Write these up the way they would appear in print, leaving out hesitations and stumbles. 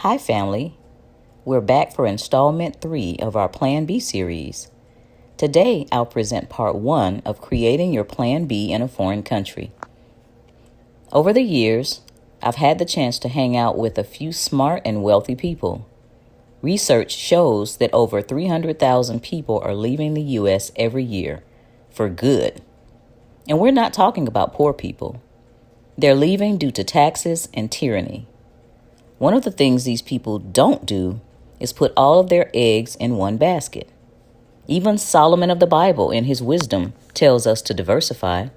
Hi, family. We're back for installment 3 of our Plan B series. Today, I'll present part 1 of creating your Plan B in a foreign country. Over the years, I've had the chance to hang out with a few smart and wealthy people. Research shows that over 300,000 people are leaving the U.S. every year, for good. And we're not talking about poor people. They're leaving due to taxes and tyranny. One of the things these people don't do is put all of their eggs in one basket. Even Solomon of the Bible, in his wisdom, tells us to diversify.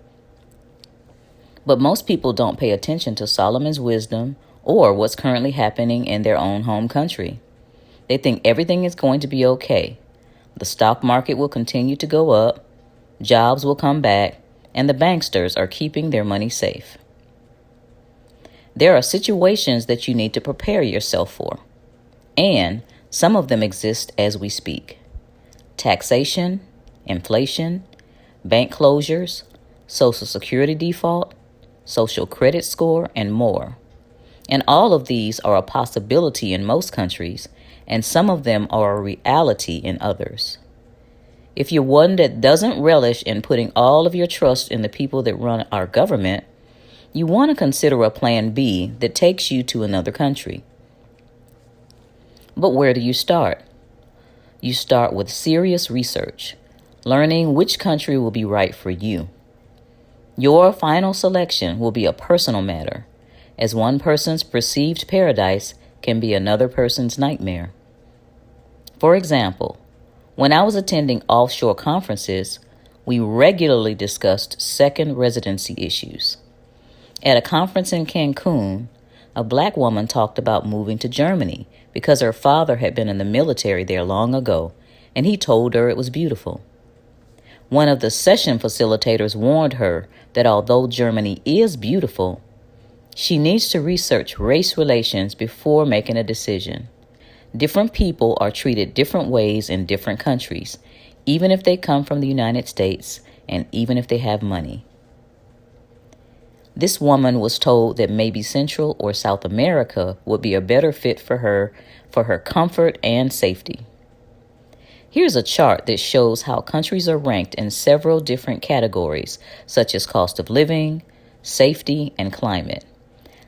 But most people don't pay attention to Solomon's wisdom or what's currently happening in their own home country. They think everything is going to be okay. The stock market will continue to go up, jobs will come back, and the banksters are keeping their money safe. There are situations that you need to prepare yourself for, and some of them exist as we speak. Taxation, inflation, bank closures, Social Security default, social credit score, and more. And all of these are a possibility in most countries, and some of them are a reality in others. If you're one that doesn't relish in putting all of your trust in the people that run our government, you want to consider a Plan B that takes you to another country. But where do you start? You start with serious research, learning which country will be right for you. Your final selection will be a personal matter, as one person's perceived paradise can be another person's nightmare. For example, when I was attending offshore conferences, we regularly discussed second residency issues. At a conference in Cancun, a black woman talked about moving to Germany because her father had been in the military there long ago, and he told her it was beautiful. One of the session facilitators warned her that although Germany is beautiful, she needs to research race relations before making a decision. Different people are treated different ways in different countries, even if they come from the United States and even if they have money. This woman was told that maybe Central or South America would be a better fit for her comfort and safety. Here's a chart that shows how countries are ranked in several different categories, such as cost of living, safety, and climate.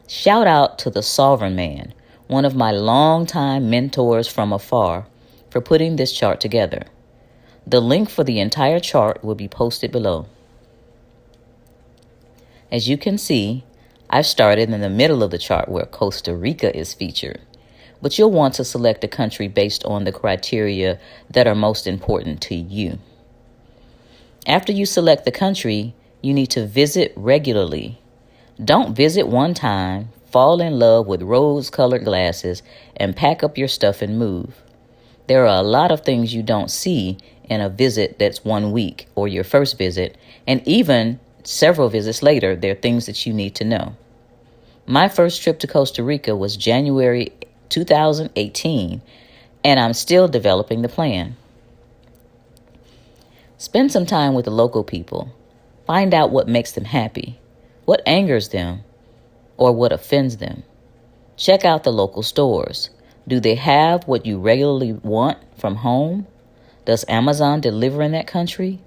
Shout out to the Sovereign Man, one of my longtime mentors from afar, for putting this chart together. The link for the entire chart will be posted below. As you can see, I've started in the middle of the chart where Costa Rica is featured, but you'll want to select a country based on the criteria that are most important to you. After you select the country, you need to visit regularly. Don't visit one time, fall in love with rose-colored glasses, and pack up your stuff and move. There are a lot of things you don't see in a visit that's 1 week or your first visit, and even several visits later, there are things that you need to know. My first trip to Costa Rica was January 2018, and I'm still developing the plan. Spend some time with the local people. Find out what makes them happy, what angers them, or what offends them. Check out the local stores. Do they have what you regularly want from home? Does Amazon deliver in that country?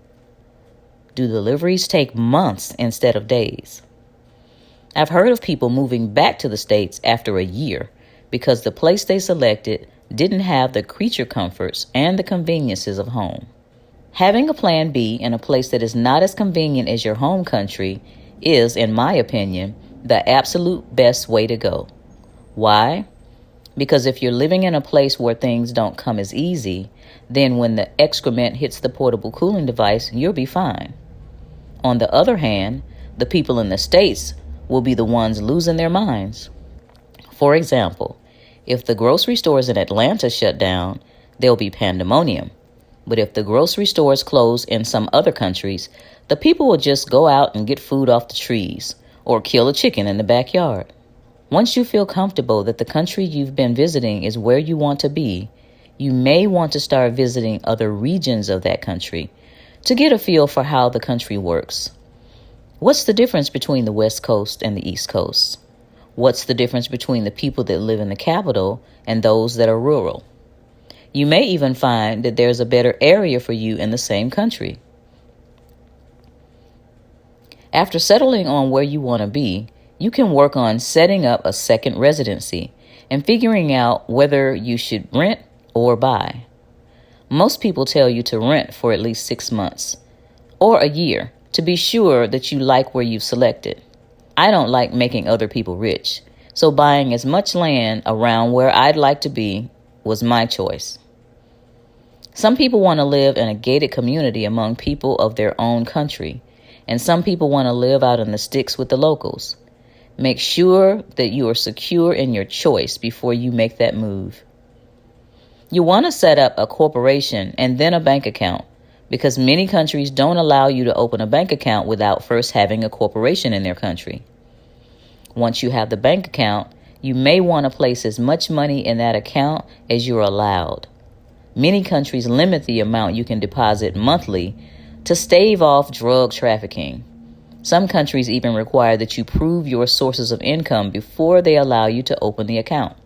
Do deliveries take months instead of days? I've heard of people moving back to the States after a year because the place they selected didn't have the creature comforts and the conveniences of home. Having a Plan B in a place that is not as convenient as your home country is, in my opinion, the absolute best way to go. Why? Because if you're living in a place where things don't come as easy, then when the excrement hits the portable cooling device, you'll be fine. On the other hand, the people in the States will be the ones losing their minds. For example, if the grocery stores in Atlanta shut down, there'll be pandemonium. But if the grocery stores close in some other countries, the people will just go out and get food off the trees or kill a chicken in the backyard. Once you feel comfortable that the country you've been visiting is where you want to be, you may want to start visiting other regions of that country to get a feel for how the country works. What's the difference between the West Coast and the East Coast? What's the difference between the people that live in the capital and those that are rural? You may even find that there's a better area for you in the same country. After settling on where you want to be, you can work on setting up a second residency and figuring out whether you should rent or buy. Most people tell you to rent for at least 6 months or a year to be sure that you like where you've selected. I don't like making other people rich, so buying as much land around where I'd like to be was my choice. Some people want to live in a gated community among people of their own country, and some people want to live out in the sticks with the locals. Make sure that you are secure in your choice before you make that move. You want to set up a corporation and then a bank account, because many countries don't allow you to open a bank account without first having a corporation in their country. Once you have the bank account, you may want to place as much money in that account as you're allowed. Many countries limit the amount you can deposit monthly to stave off drug trafficking. Some countries even require that you prove your sources of income before they allow you to open the account.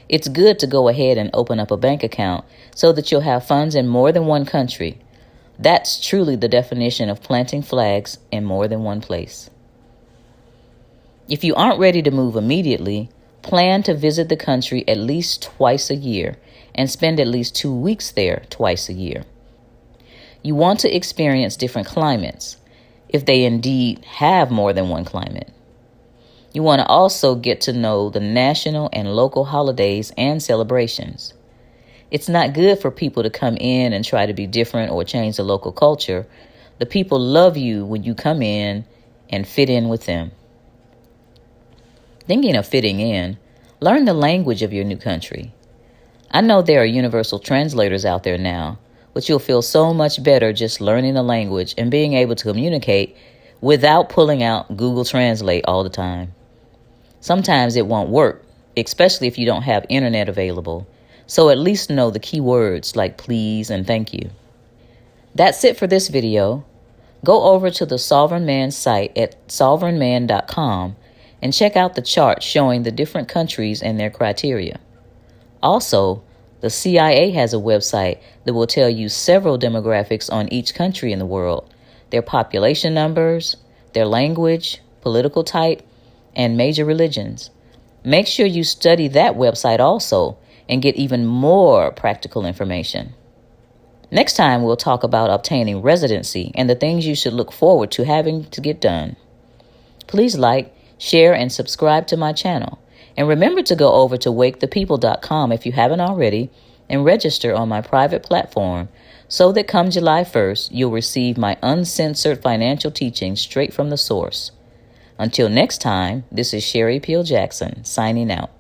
It's good to go ahead and open up a bank account so that you'll have funds in more than one country. That's truly the definition of planting flags in more than one place. If you aren't ready to move immediately, plan to visit the country at least twice a year and spend at least 2 weeks there twice a year. You want to experience different climates, if they indeed have more than one climate. You want to also get to know the national and local holidays and celebrations. It's not good for people to come in and try to be different or change the local culture. The people love you when you come in and fit in with them. Thinking of fitting in, learn the language of your new country. I know there are universal translators out there now, but you'll feel so much better just learning the language and being able to communicate without pulling out Google Translate all the time. Sometimes it won't work, especially if you don't have internet available. So at least know the key words like please and thank you. That's it for this video. Go over to the Sovereign Man site at sovereignman.com and check out the chart showing the different countries and their criteria. Also, the CIA has a website that will tell you several demographics on each country in the world, their population numbers, their language, political type, and major religions. Make sure you study that website also and get even more practical information. Next time, we'll talk about obtaining residency and the things you should look forward to having to get done. Please like, share, and subscribe to my channel. And remember to go over to wakethepeople.com if you haven't already and register on my private platform so that come July 1st, you'll receive my uncensored financial teachings straight from the source. Until next time, this is Sherry Peel Jackson signing out.